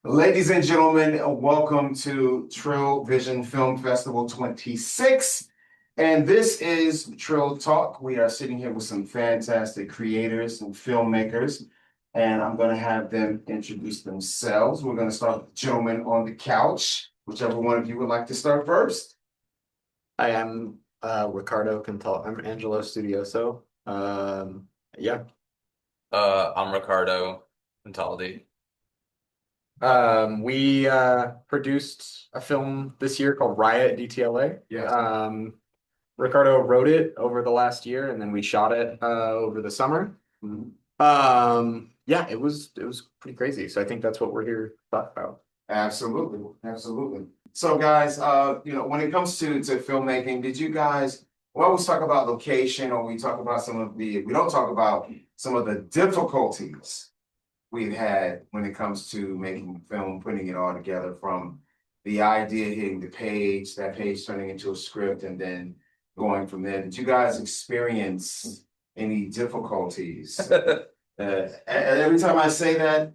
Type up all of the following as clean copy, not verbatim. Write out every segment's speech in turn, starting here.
Ladies and gentlemen, welcome to Trill Vision Film Festival 26. And this is Trill Talk. We are sitting here with some fantastic creators and filmmakers, and I'm going to have them introduce themselves. We're going to start with the gentleman on the couch, whichever one of you would like to start first. I am Riccardo Contaldi. I'm Angelo Studioso. Yeah. I'm Riccardo Contaldi. We produced a film this year called RIOT DTLA. Yeah. Riccardo wrote it over the last year, and then we shot it over the summer. Yeah, it was pretty crazy. So I think that's what we're here to talk about. Absolutely, absolutely. So guys, when it comes to filmmaking, did you guys, we always talk about location, or we talk about we don't talk about some of the difficulties we've had when it comes to making film, putting it all together, from the idea hitting the page, that page turning into a script, and then going from there. Did you guys experience any difficulties? Every time I say that,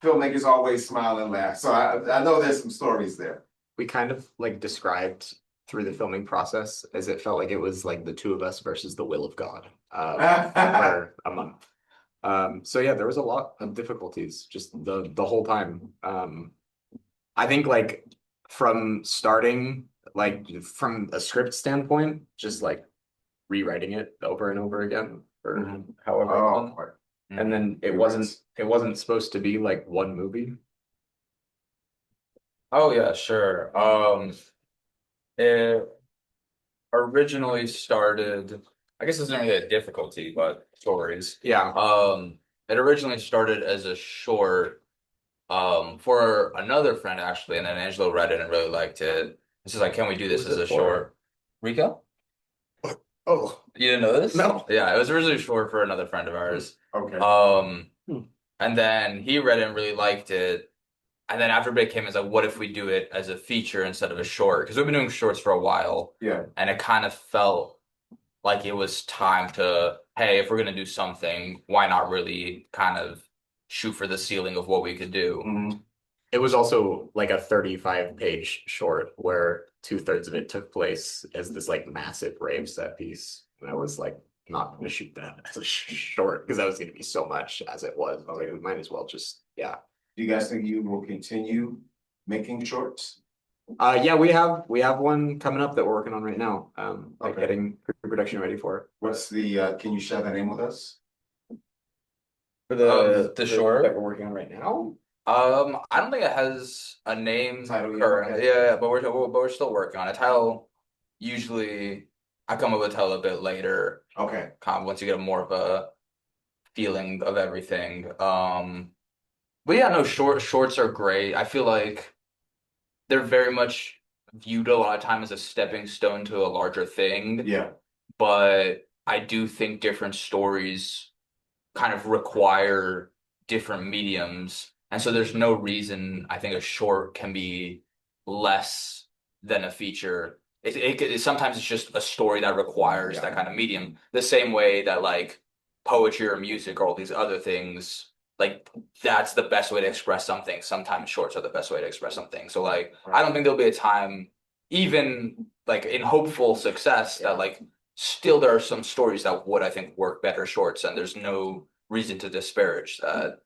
filmmakers always smile and laugh. So I know there's some stories there. We kind of like described through the filming process as it felt like it was like the two of us versus the will of God for a month. So yeah, there was a lot of difficulties just the whole time. I think like from starting, like from a script standpoint, just like rewriting it over and over again for however long. And then it wasn't supposed to be like one movie. Oh yeah, sure. It originally started, I guess it's not really a difficulty, but stories. Yeah. It originally started as a short for another friend actually, and then Angelo read it and really liked it. This is like, can we do this as a short? Rico? Oh, You didn't know this? no. Yeah, it was originally short for another friend of ours. Okay. And then he read it and really liked it. And then after it came, it's like, what if we do it as a feature instead of a short? Because we've been doing shorts for a while. Yeah. And it kind of felt like it was time to, hey, if we're going to do something, why not really kind of shoot for the ceiling of what we could do? It was also like a 35-page short where 2/3 of it took place as this like massive rave set piece. And I was like, not going to shoot that as a short because that was going to be so much as it was. I was like, we might as well just, yeah. Do you guys think you will continue making shorts? Yeah, we have one coming up that we're working on right now. Like getting pre-production ready for it. What's the can you share the name with us? For the short that we're working on right now? I don't think it has a name currently. Yeah, but we're still working on it. Title usually I come up with a title a bit later. Okay. Kind of once you get more of a feeling of everything. But yeah, no, shorts are great. I feel like they're very much viewed a lot of time as a stepping stone to a larger thing. Yeah. But I do think different stories kind of require different mediums. And so there's no reason I think a short can be less than a feature. Sometimes it's just a story that requires that kind of medium. The same way that like poetry or music or all these other things, like that's the best way to express something. Sometimes shorts are the best way to express something. So like I don't think there'll be a time, even like in hopeful success, that like still there are some stories that would I think work better shorts, and there's no reason to disparage that.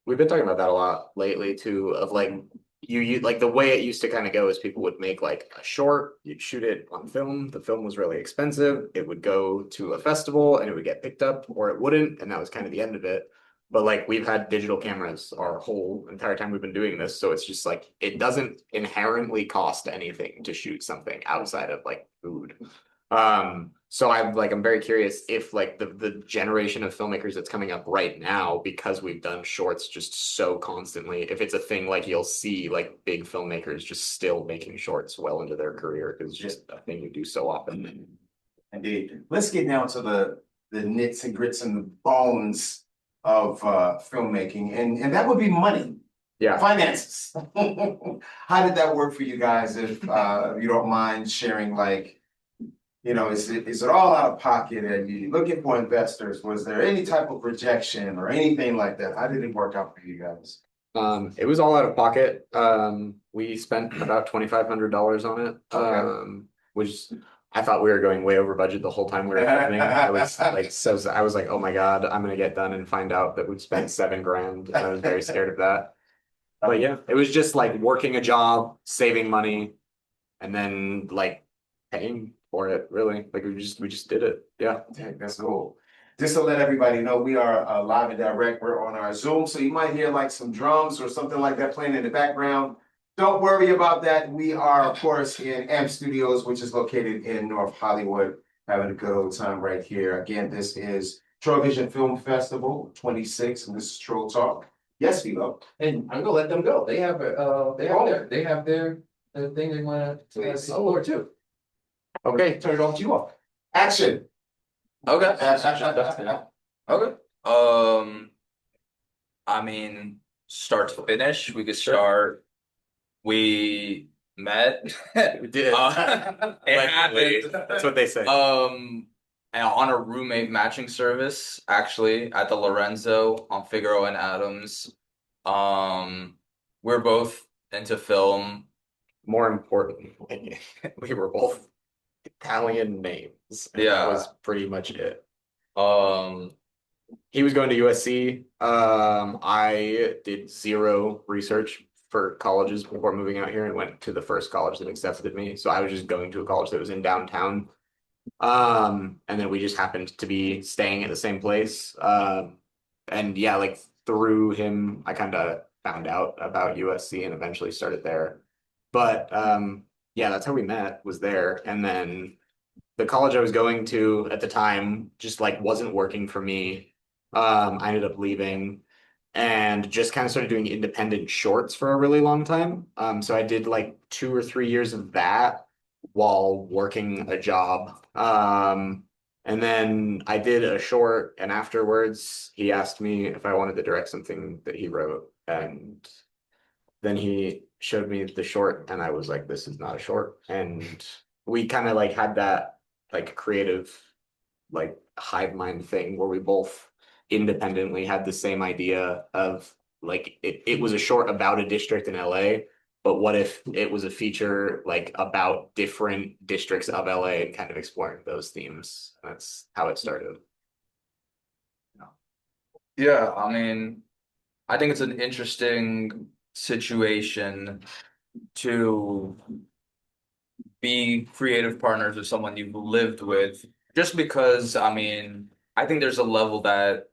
We've been talking about that a lot lately too, of like you like the way it used to kind of go is people would make like a short, you'd shoot it on film. The film was really expensive. It would go to a festival and it would get picked up, or it wouldn't, and that was kind of the end of it. But like we've had digital cameras our whole entire time we've been doing this, so it's just like it doesn't inherently cost anything to shoot something outside of like food. So I'm very curious if like the generation of filmmakers that's coming up right now, because we've done shorts just so constantly, if it's a thing like you'll see like big filmmakers just still making shorts well into their career because it's just a thing you do so often. Indeed. Let's get down to the nits and grits and the bones of filmmaking, and that would be money. Yeah. Finances. How did that work for you guys? If you don't mind sharing, like, is it all out of pocket? Are you looking for investors? Was there any type of projection or anything like that? How did it work out for you guys? It was all out of pocket. We spent about $2,500 on it. Okay. Which I thought we were going way over budget the whole time we were filming. I was like, I was like, oh my God, I'm gonna get done and find out that we'd spent 7 grand. I was very scared of that. But yeah, it was just like working a job, saving money, and then like paying for it, really. Like we just did it. Yeah. Dang, that's cool. Just to let everybody know, we are live and direct. We're on our Zoom, so you might hear like some drums or something like that playing in the background. Don't worry about that. We are, of course, in AMP Studios, which is located in North Hollywood, having a good old time right here. Again, this is TRILLVISION Film Festival 26, and this is TRILL Talk. Yes, Philo. And I'm gonna let them go. They have their thing they wanna explore too. Okay. Turn it off to you all. Action. Okay. Okay. I mean, start to finish, we could start. We met. We did. It Allegedly. happened. That's what they say. And on a roommate matching service, actually, at the Lorenzo on Figaro and Adams. We're both into film. More importantly, we were both Italian names. And Yeah. that was pretty much it. Um, He was going to USC. I did zero research for colleges before moving out here and went to the first college that accepted me. So I was just going to a college that was in downtown. And then we just happened to be staying at the same place. And yeah, like through him, I kind of found out about USC and eventually started there. But yeah, that's how we met, was there. And then the college I was going to at the time just like wasn't working for me. I ended up leaving and just kind of started doing independent shorts for a really long time. So I did like 2 or 3 years of that while working a job. And then I did a short, and afterwards he asked me if I wanted to direct something that he wrote. And then he showed me the short, and I was like, this is not a short. And we kind of like had that like creative, like hive mind thing where we both independently had the same idea of like it was a short about a district in LA, but what if it was a feature like about different districts of LA and kind of exploring those themes? That's how it started. yeah, I mean, I think it's an interesting situation to be creative partners with someone you've lived with, just because, I mean, I think there's a level that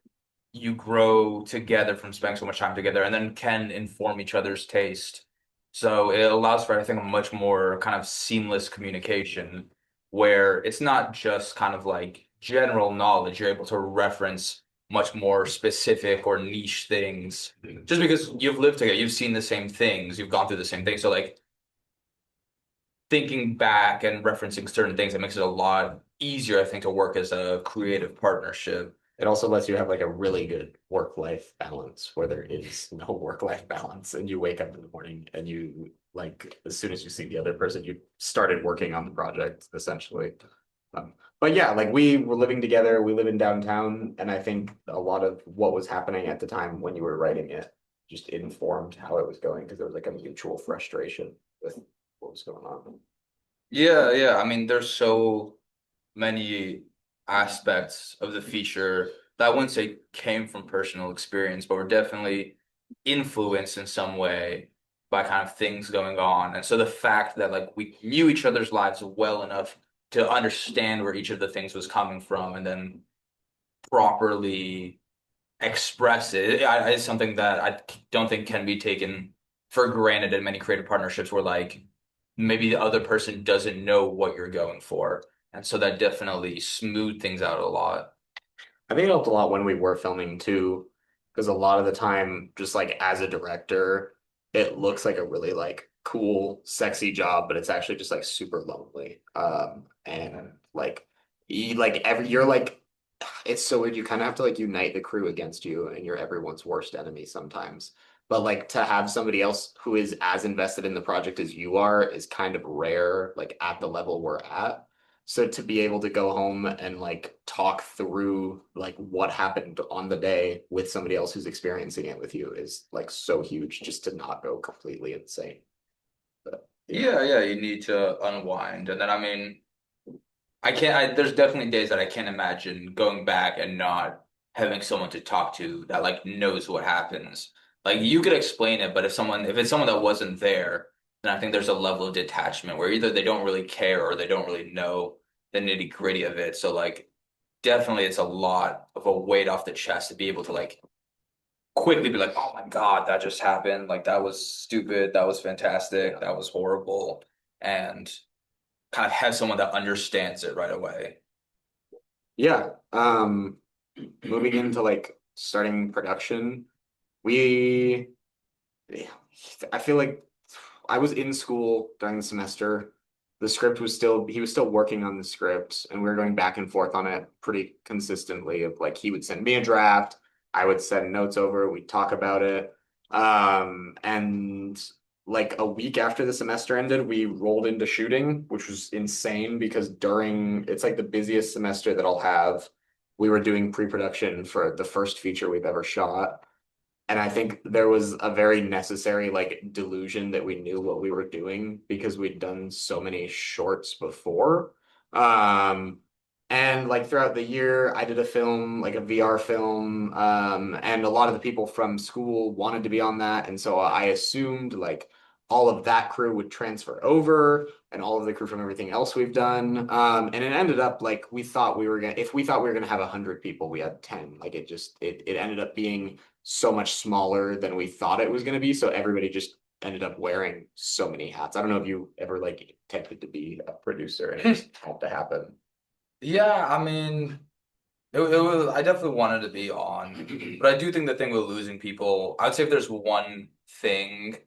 you grow together from spending so much time together and then can inform each other's taste. So it allows for, I think, a much more kind of seamless communication where it's not just kind of like general knowledge. You're able to reference much more specific or niche things just because you've lived together, you've seen the same things, you've gone through the same things. So like thinking back and referencing certain things, it makes it a lot easier, I think, to work as a creative partnership. It also lets you have like a really good work-life balance where there is no work-life balance and you wake up in the morning and you like as soon as you see the other person, you started working on the project essentially. But yeah, like we were living together, we live in downtown, and I think a lot of what was happening at the time when you were writing it just informed how it was going because there was like a mutual frustration with what was going on. Yeah, yeah. I mean, there's so many aspects of the feature that I wouldn't say came from personal experience, but were definitely influenced in some way by kind of things going on. And so the fact that like we knew each other's lives well enough to understand where each of the things was coming from and then properly express it is something that I don't think can be taken for granted in many creative partnerships where like maybe the other person doesn't know what you're going for. And so that definitely smoothed things out a lot. I think it helped a lot when we were filming too, because a lot of the time, just like as a director, it looks like a really like cool, sexy job, but it's actually just like super lonely. And like you're like it's so weird. You kind of have to like unite the crew against you, and you're everyone's worst enemy sometimes. But like to have somebody else who is as invested in the project as you are is kind of rare, like at the level we're at. So to be able to go home and like talk through like what happened on the day with somebody else who's experiencing it with you is like so huge just to not go completely insane. But Yeah, you need to unwind. And then, I mean, there's definitely days that I can't imagine going back and not having someone to talk to that like knows what happens. Like you could explain it, but if it's someone that wasn't there, then I think there's a level of detachment where either they don't really care or they don't really know the nitty-gritty of it. So like definitely it's a lot of a weight off the chest to be able to like quickly be like, oh my God, that just happened. Like that was stupid, that was fantastic, that was horrible. And kind of have someone that understands it right away. yeah, moving into like starting production, we I feel like I was in school during the semester. The script was still, he was still working on the script, and we were going back and forth on it pretty consistently. Of like, he would send me a draft, I would send notes over, we'd talk about it. And like a week after the semester ended, we rolled into shooting, which was insane because it's like the busiest semester that I'll have. We were doing pre-production for the first feature we've ever shot. And I think there was a very necessary like delusion that we knew what we were doing because we'd done so many shorts before. Um, and like throughout the year, I did a film, like a VR film, and a lot of the people from school wanted to be on that. And so I assumed like all of that crew would transfer over and all of the crew from everything else we've done. And it ended up like if we thought we were gonna have 100 people, we had 10. Like it ended up being so much smaller than we thought it was going to be. So everybody just ended up wearing so many hats. I don't know if you ever like tempted to be a producer and it just had to happen. Yeah, I mean, it was, I definitely wanted to be on, but I do think the thing with losing people, I'd say if there's one thing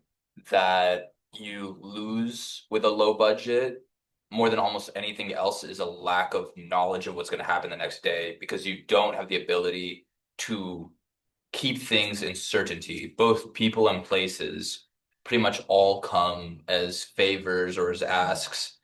that you lose with a low budget more than almost anything else is a lack of knowledge of what's going to happen the next day because you don't have the ability to keep things in certainty. Both people and places pretty much all come as favors or as asks.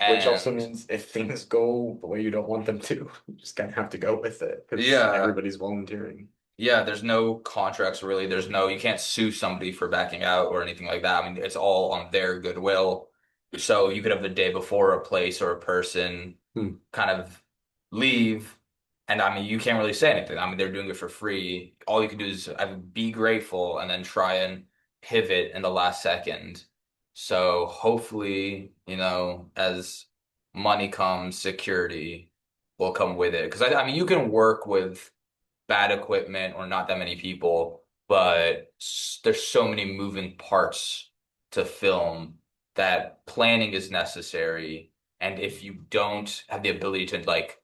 Which also And means if things go the way you don't want them to, you just kind of have to go with it because yeah, everybody's volunteering. yeah, there's no contracts really. You can't sue somebody for backing out or anything like that. I mean, it's all on their goodwill. So you could have the day before a place or a person Hmm. kind of leave. And I mean, you can't really say anything. I mean, they're doing it for free. All you can do is be grateful and then try and pivot in the last second. So hopefully, as money comes, security will come with it. Because I mean, you can work with bad equipment or not that many people, but there's so many moving parts to film that planning is necessary. And if you don't have the ability to like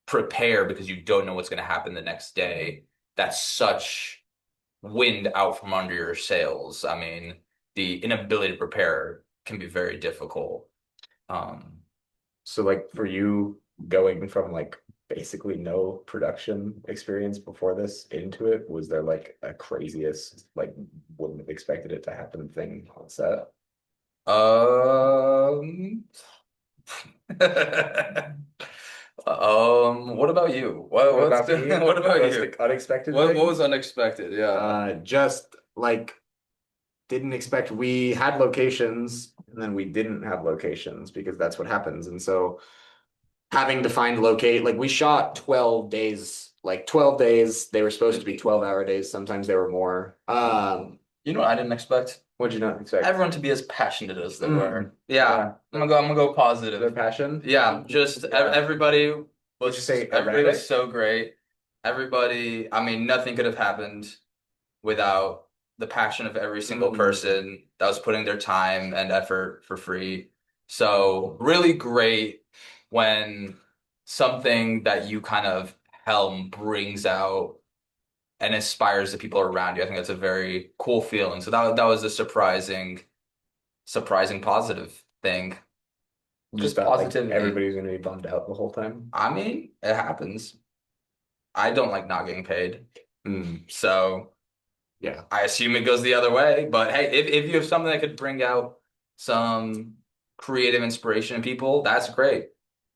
prepare because you don't know what's going to happen the next day, that's such wind out from under your sails. I mean, the inability to prepare can be very difficult. Um, So like for you going from like basically no production experience before this into it, was there like a craziest, like wouldn't have expected it to happen thing on set? um, what about you? What about me? What about Most you? unexpected What thing? was unexpected? Yeah. Just like didn't expect we had locations and then we didn't have locations because that's what happens. And so having to find locate, like we shot 12 days, like 12 days. They were supposed to be 12-hour days. Sometimes they were more. You know what I didn't expect? What'd you not expect? Everyone to be as passionate as they Mm. were. Yeah, I'm gonna go Their positive. passion? Yeah, just Yeah. everybody Would you say everybody was erratic? so great. Everybody, I mean, nothing could have happened without the passion of every single person that was putting their time and effort for free. So really great when something that you kind of helm brings out and inspires the people around you. I think that's a very cool feeling. So that was a surprising positive thing. You just Just thought like positivity. everybody's gonna be bummed out the whole time. I mean, it happens. I don't like not getting paid. Mm. So Yeah. I assume it goes the other way. But hey, if you have something that could bring out some creative inspiration in people, that's great.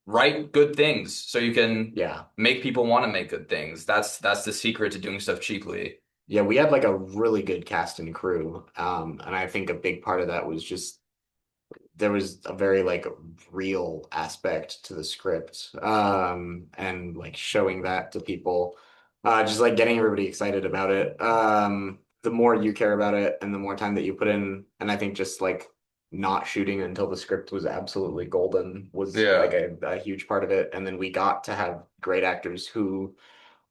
write good things so you can Yeah. make people want to make good things. That's the secret to doing stuff cheaply. Yeah, we had like a really good cast and crew. And I think a big part of that was just there was a very like real aspect to the script. And like showing that to people, just like getting everybody excited about it. The more you care about it and the more time that you put in, and I think just like not shooting until the script was absolutely golden was Yeah. like a huge part of it. And then we got to have great actors who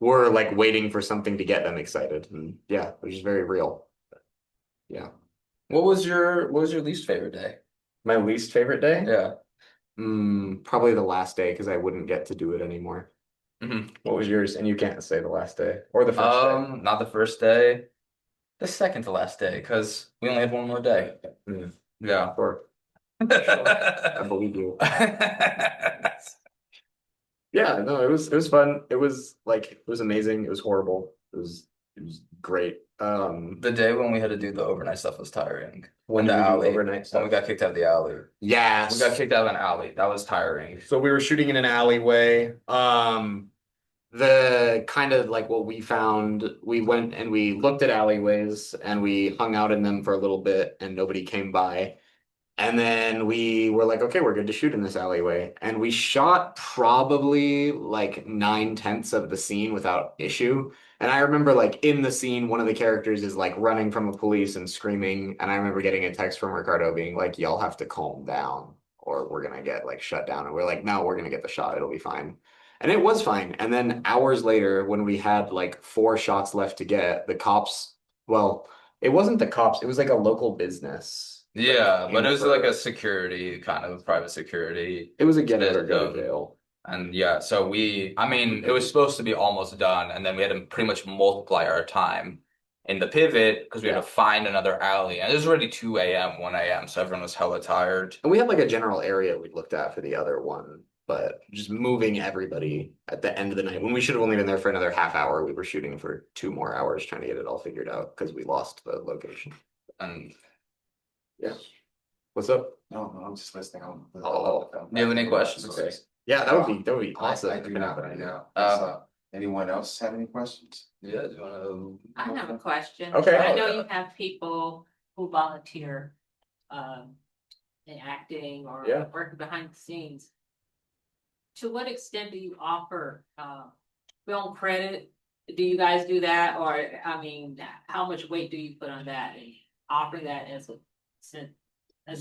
were like waiting for something to get them excited. And yeah, it was just very real. Yeah. What was your least favorite day? My least favorite day? Yeah. Probably the last day because I wouldn't get to do it anymore. What was yours? And you can't say the last day or the first day. Not the first day. The second to last day, because we only had one more day. Yeah. Sure. I believe you. Yeah, no, it was fun. It was amazing. It was horrible. It was great. The day when we had to do the overnight stuff was tiring. When the did we do alley, overnight when stuff? we got kicked out of the alley. Yes. We got kicked out of an alley. That was tiring. So we were shooting in an alleyway. The kind of like what we found, we went and we looked at alleyways and we hung out in them for a little bit and nobody came by. And then we were like, okay, we're good to shoot in this alleyway. And we shot probably like 9/10 of the scene without issue. And I remember like in the scene, one of the characters is like running from the police and screaming. And I remember getting a text from Ricardo being like, y'all have to calm down or we're gonna get like shut down. And we're like, no, we're gonna get the shot. It'll be fine. And it was fine. And then hours later, when we had like 4 shots left to get, the cops, well, it wasn't the cops, it was like a local business. Yeah, but it was like a for- security, kind of private security. It was a get out or go to jail. And yeah, so I mean, it was supposed to be almost done, and then we had to pretty much multiply our time in the pivot because we had to find another alley. And it was already 2 a.m., 1 a.m., so everyone was hella tired. And we had like a general area we looked at for the other one, but just moving everybody at the end of the night when we should have only been there for another half hour, we were shooting for 2 more hours trying to get it all figured out because we lost the location. And yeah. What's up? No, I'm just listening. do you have any questions? Okay. Yeah, that would be awesome. I do not, But yeah. Anyone else have any questions? Yeah, do you want to? I have a question. Okay. I know you have people who volunteer in acting or Yeah. working behind the scenes. To what extent do you offer film credit? Do you guys do that? Or I mean, how much weight do you put on that and offer that as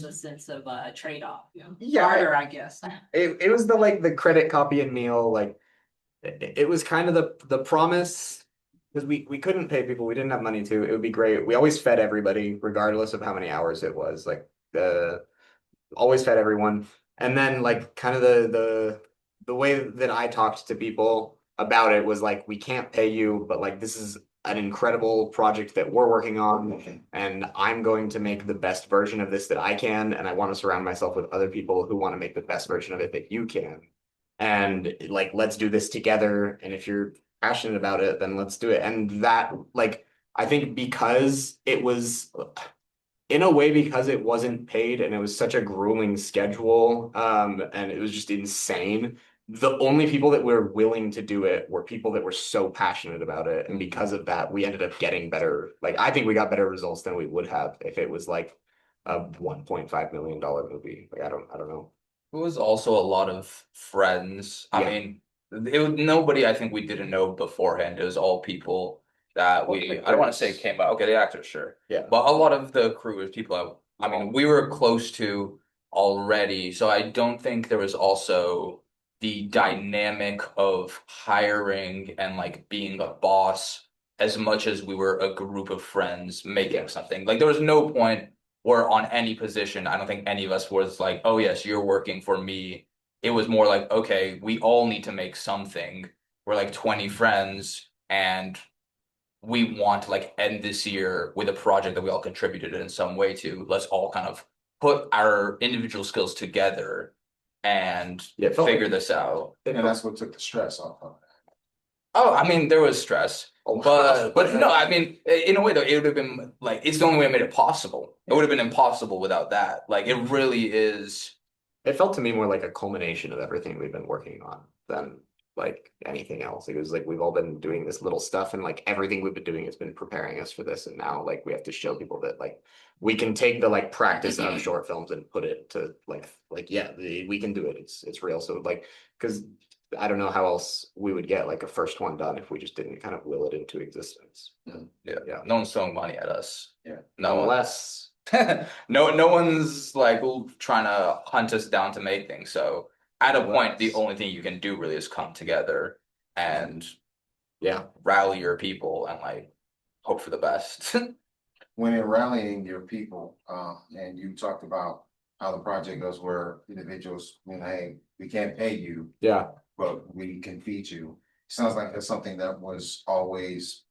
a sense of a trade-off? Yeah. Barter, I guess. it was the credit copy and meal, like it was kind of the promise because we couldn't pay people, we didn't have money to. It would be great. We always fed everybody, regardless of how many hours it was. Like always fed everyone. And then like kind of the way that I talked to people about it was like, we can't pay you, but like this is an incredible project that we're working on, and I'm going to make the best version of this that I can, and I want to surround myself with other people who want to make the best version of it that you can. And like, let's do this together. And if you're passionate about it, then let's do it. And that, like, I think because it was, in a way, because it wasn't paid and it was such a grueling schedule, and it was just insane. The only people that were willing to do it were people that were so passionate about it. And because of that, we ended up getting better. Like, I think we got better results than we would have if it was like a $1.5 million movie. Like, I don't know. It was also a lot of friends. I Yeah. mean, it was nobody I think we didn't know beforehand. It was all people that Well, I don't want to say came out. Okay, the actors, sure. Yeah. But a lot of the crew is people I mean, we were close to already. So I don't think there was also the dynamic of hiring and like being a boss as much as we were a group of friends making something. Like there was no point where on any position, I don't think any of us was like, oh yes, you're working for me. It was more like, okay, we all need to make something. We're like 20 friends and we want to like end this year with a project that we all contributed in some way to. Let's all kind of put our individual skills together and it felt figure like- this out. And that's what took the stress off of it. Oh, I mean, there was stress, but no, I mean, in a way though, it would have been like, it's the only way I made it possible. It would have been impossible without that. Like, it really is it felt to me more like a culmination of everything we've been working on than like anything else. It was like we've all been doing this little stuff and like everything we've been doing has been preparing us for this. And now like we have to show people that like we can take the like practice of short films and put it to like yeah, we can do it. It's real. So like because I don't know how else we would get like a first one done if we just didn't kind of will it into existence. Yeah, Yeah. no one's throwing money at us. Yeah. No one. Unless No one's like trying to hunt us down to make things. So at a point, the only thing you can do really is come together and yeah. rally your people and like hope for the best. When in rallying your people, and you talked about how the project goes where individuals, hey, we can't pay you, Yeah. but we can feed you. Sounds like that's something that was always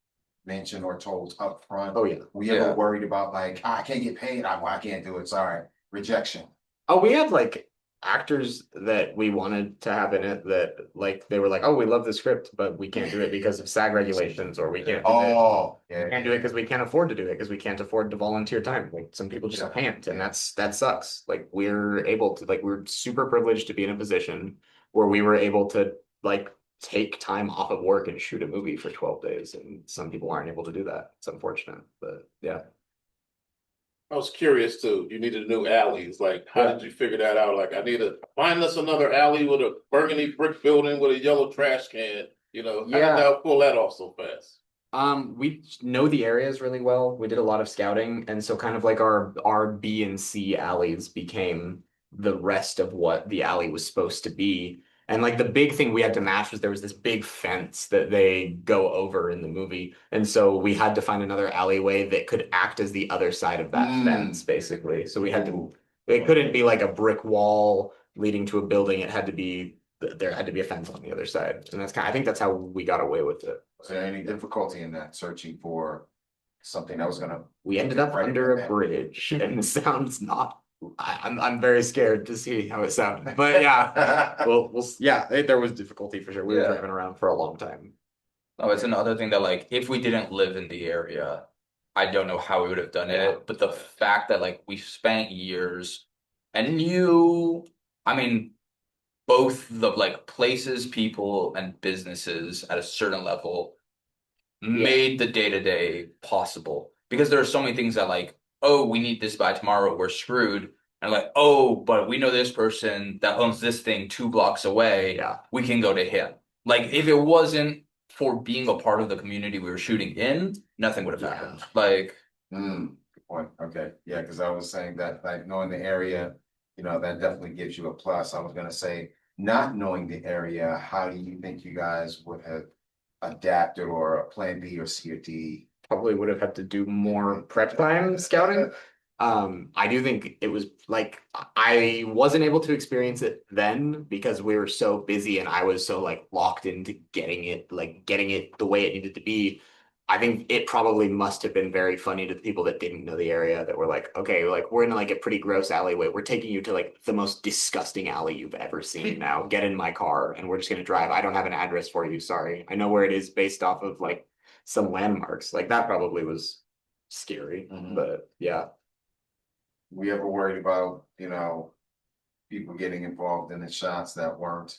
mentioned or told up front. Oh yeah. Were you ever Yeah. worried about like, I can't get paid, I can't do it, sorry, rejection? Oh, we had like actors that we wanted to have in it that like they were like, oh, we love the script, but we can't do it because of SAG regulations, or we can't do it. Oh, We yeah. can't do it because we can't afford to do it because we can't afford to volunteer time. Like some people just Yeah. can't, and that sucks. Like we're able to we're super privileged to be in a position where we were able to like take time off of work and shoot a movie for 12 days, and some people aren't able to do that. It's unfortunate, but yeah. I was curious too. You needed new alleys. Like, how Yeah. did you figure that out? Like, I need to find us another alley with a burgundy brick building with a yellow trash can. You know, how Yeah. did that pull that off so fast? We know the areas really well. We did a lot of scouting, and so kind of like our B and C alleys became the rest of what the alley was supposed to be. And like the big thing we had to match was there was this big fence that they go over in the movie. And so we had to find another alleyway that could act as the other side of that fence, basically. So we had to, it couldn't be like a brick wall leading to a building. It had to be, there had to be a fence on the other side. And that's kind of, I think that's how we got away with it. Was there any difficulty in that, searching for something that was gonna? We ended up Right, under a okay. bridge, and it sounds not. I'm very scared to see how it sounded, but yeah, yeah, there was difficulty for sure. We were Yeah. driving around for a long time. Oh, it's another thing that like if we didn't live in the area, I don't know how we would have done it. But the fact that like we spent years and knew, I mean, both the like places, people, and businesses at a certain level made the day-to-day possible. Because there are so many things that like, oh, we need this by tomorrow, we're screwed. And like, oh, but we know this person that owns this thing 2 blocks away. Yeah. We can go to him. Like if it wasn't for being a part of the community we were shooting in, nothing would have Yeah. happened. Like, Good point. Okay, yeah, because I was saying that like knowing the area, that definitely gives you a plus. I was gonna say, not knowing the area, how do you think you guys would have adapted, or a plan B or C or D? Probably would have had to do more prep time scouting. I do think it was like I wasn't able to experience it then because we were so busy and I was so like locked into getting it the way it needed to be. I think it probably must have been very funny to the people that didn't know the area, that were like, okay, like we're in like a pretty gross alleyway. We're taking you to like the most disgusting alley you've ever seen now. Get in my car and we're just gonna drive. I don't have an address for you, sorry. I know where it is based off of like some landmarks. Like that probably was scary, but yeah. We ever worried about, people getting involved in the shots that weren't,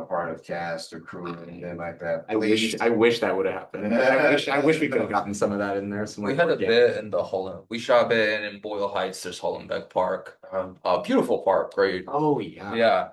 part of cast or crew or anything like that? I wish that would have happened. I wish we could have gotten some of that in there. Some we like had a organic- bit in the Holland. We shot a bit in Boyle Heights. There's Hollenbeck Park. A beautiful park, great. Oh yeah. Yeah.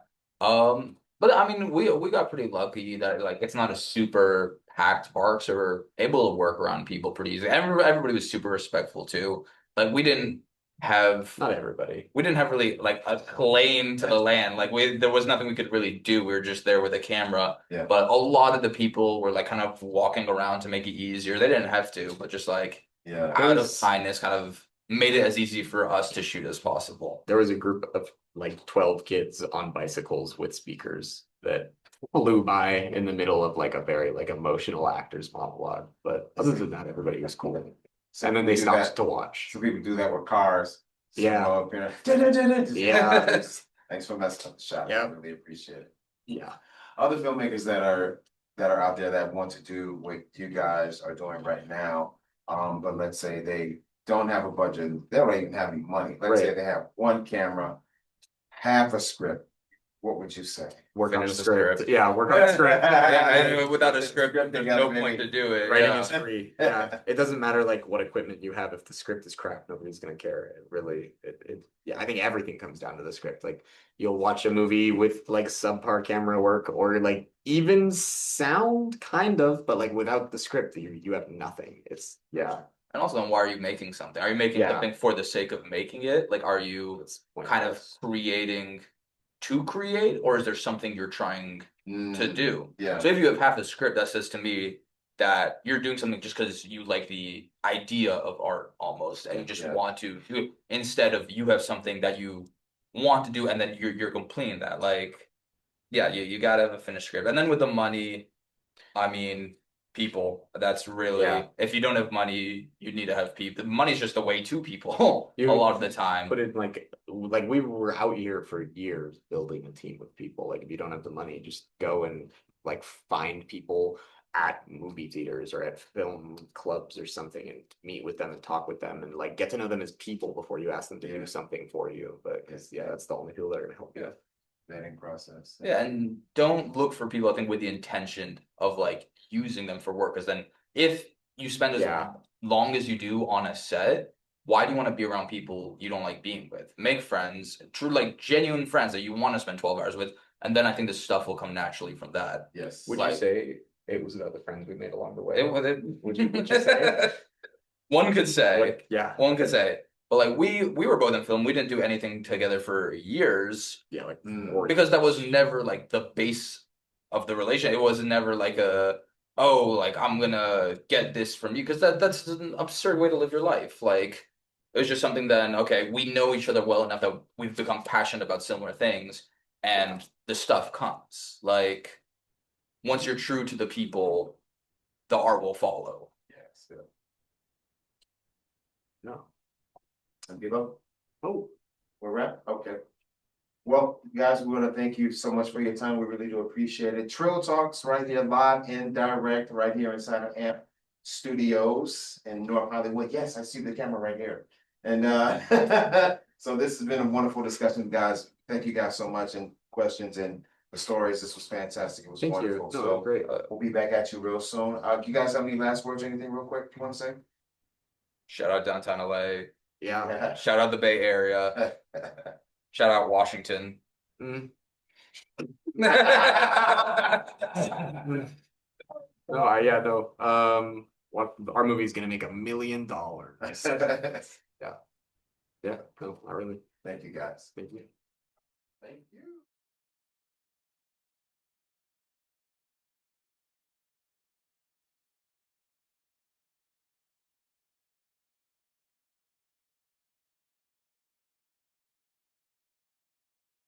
But I mean, we got pretty lucky that like it's not a super packed park, so we're able to work around people pretty easy. Everybody was super respectful too. Like we didn't have Not everybody. we didn't have really like a claim to the land. Like there was nothing we could really do. We were just there with a camera. Yeah. But a lot of the people were like kind of walking around to make it easier. They didn't have to, but just like Yeah. out of kindness, kind of made it as easy for us to shoot as possible. There was a group of like 12 kids on bicycles with speakers that flew by in the middle of like a very like emotional actor's monologue. But other than that, everybody was cool. And then they do stopped that. to watch. Some people do that with cars. Yeah. Up here. Yeah. Thanks for messing up the shot. Yeah. I really appreciate it. Yeah. Other filmmakers that are out there that want to do what you guys are doing right now, but let's say they don't have a budget, they don't even have any money. Let's say Right. they have one camera, have a script, what would you say? Working on a Finish the script. script. Yeah, work on a script. And without a script, there's no point to do it. Writing Yeah. is free. Yeah, it doesn't matter like what equipment you have. If the script is crap, nobody's gonna care. It really, yeah, I think everything comes down to the script. Like you'll watch a movie with like subpar camera work or like even sound, kind of, but like without the script, you have nothing. It's yeah, And also, then why are you making something? Are you making Yeah. something for the sake of making it? Like, are you it's kind of pointless. creating to create, or is there something you're trying to do? Yeah. So if you have half the script, that says to me that you're doing something just because you like the idea of art almost, and you just Yeah. want to do it, instead of you have something that you want to do and then you're completing that. Like, yeah, you gotta have a finished script. And then with the money, I mean, people, that's really, Yeah. if you don't have money, you need to have people. Money's just a way to people a You lot of the time. Put it like we were out here for years building a team with people. Like if you don't have the money, just go and like find people at movie theaters or at film clubs or something and meet with them and talk with them and like get to know them as people before you ask them to do something for you. But because yeah, that's the only people that are gonna help you. Vetting process. Yeah, and don't look for people, I think, with the intention of like using them for work. Because then if you spend as Yeah. long as you do on a set, why do you want to be around people you don't like being with? Make friends, true, like genuine friends that you want to spend 12 hours with. And then I think the stuff will come naturally from that. Yes. Would Like- you say it was about the friends we made along the way? Would you say? One could say. Like, yeah. One could say. But like we were both in film. We didn't do anything together for years. Yeah, like Because that was never like the base of the relationship. It was never like like I'm gonna get this from you, because that's an absurd way to live your life. Like it was just something then, okay, we know each other well enough that we've become passionate about similar things, and the stuff comes. Like once you're true to the people, the art will follow. Yes. no. Give up. Oh, we're wrapped. Okay. Well, guys, we want to thank you so much for your time. We really do appreciate it. Trill Talks right here, live and direct, right here inside of AMP Studios in North Hollywood. Yes, I see the camera right here. And so this has been a wonderful discussion, guys. Thank you guys so much, and questions and the stories. This was fantastic. It was Thank wonderful. you. So No, great. we'll be back at you real soon. Do you guys have any last words or anything real quick you want to say? Shout out downtown LA. Yeah. Shout out the Bay Area. Shout out Washington. Mm. No, yeah, no. What our movie's gonna make $1 million. Yeah. Yeah, no, not really. Thank you, guys. Thank you. Thank you.